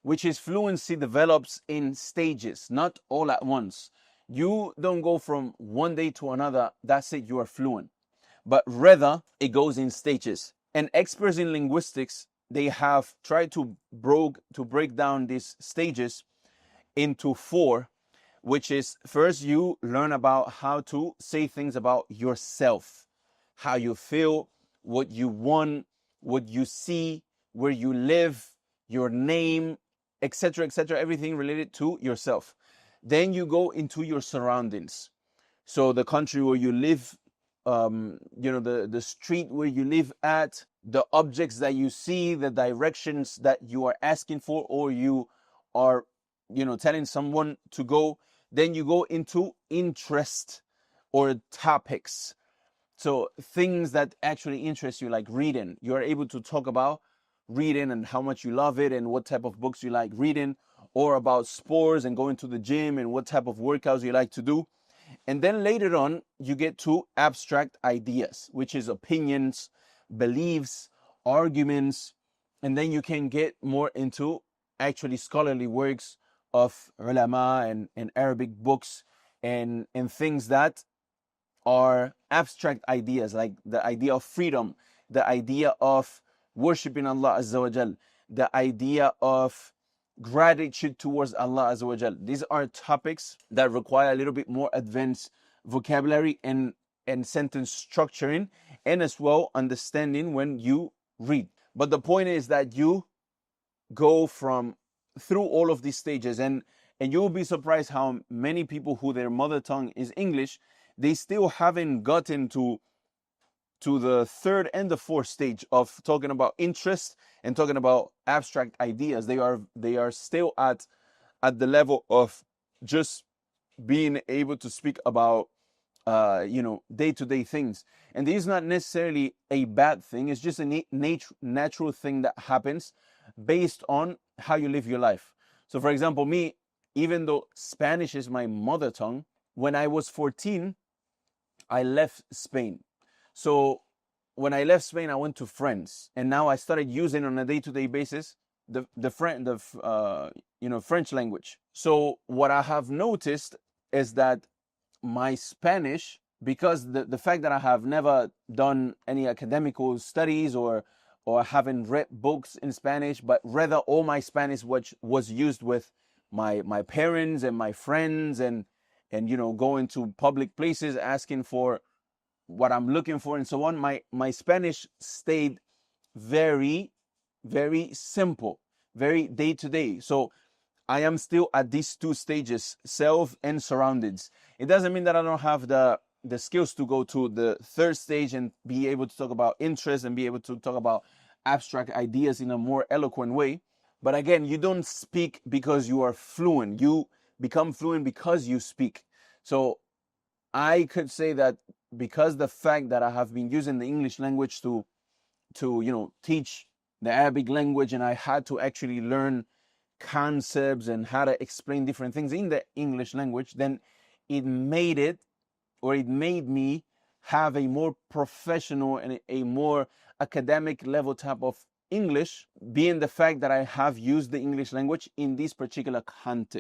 which is fluency develops in stages, not all at once. You don't go from one day to another, that's it, you are fluent. But rather, it goes in stages. And experts in linguistics, they have tried to break down these stages into four, which is first you learn about how to say things about yourself, how you feel, what you want, what you see, where you live, your name, etc., etc., everything related to yourself. Then you go into your surroundings. So the country where you live, the street where you live at, the objects that you see, the directions that you are asking for, or you are, telling someone to go. Then you go into interest or topics. So things that actually interest you, like reading. You are able to talk about reading and how much you love it and what type of books you like reading, or about sports and going to the gym and what type of workouts you like to do. And then later on, you get to abstract ideas, which is opinions, beliefs, arguments, and then you can get more into actually scholarly works of ulama and Arabic books and things that are abstract ideas, like the idea of freedom, the idea of worshiping Allah Azza wa Jal, the idea of gratitude towards Allah Azza wa Jal. These are topics that require a little bit more advanced vocabulary and sentence structuring, and as well understanding when you read. But the point is that you go through all of these stages, and you'll be surprised how many people who their mother tongue is English, they still haven't gotten to the third and the fourth stage of talking about interest and talking about abstract ideas. They are still at the level of just being able to speak about day-to-day things. And this is not necessarily a bad thing. It's just a natural thing that happens based on how you live your life. So for example, me, even though Spanish is my mother tongue, when I was 14, I left Spain. So when I left Spain, I went to France, and now I started using on a day-to-day basis the French language. So what I have noticed is that my Spanish, because the fact that I have never done any academical studies or haven't read books in Spanish, but rather all my Spanish was used with my parents and my friends, and going to public places asking for what I'm looking for and so on. My Spanish stayed very, very simple, very day to day. So I am still at these two stages, self and surroundings. It doesn't mean that I don't have the skills to go to the third stage and be able to talk about interest and be able to talk about abstract ideas in a more eloquent way. But again, you don't speak because you are fluent. You become fluent because you speak. So I could say that because the fact that I have been using the English language to teach the Arabic language, and I had to actually learn concepts and how to explain different things in the English language, then it made me have a more professional and a more academic level type of English, being the fact that I have used the English language in this particular context.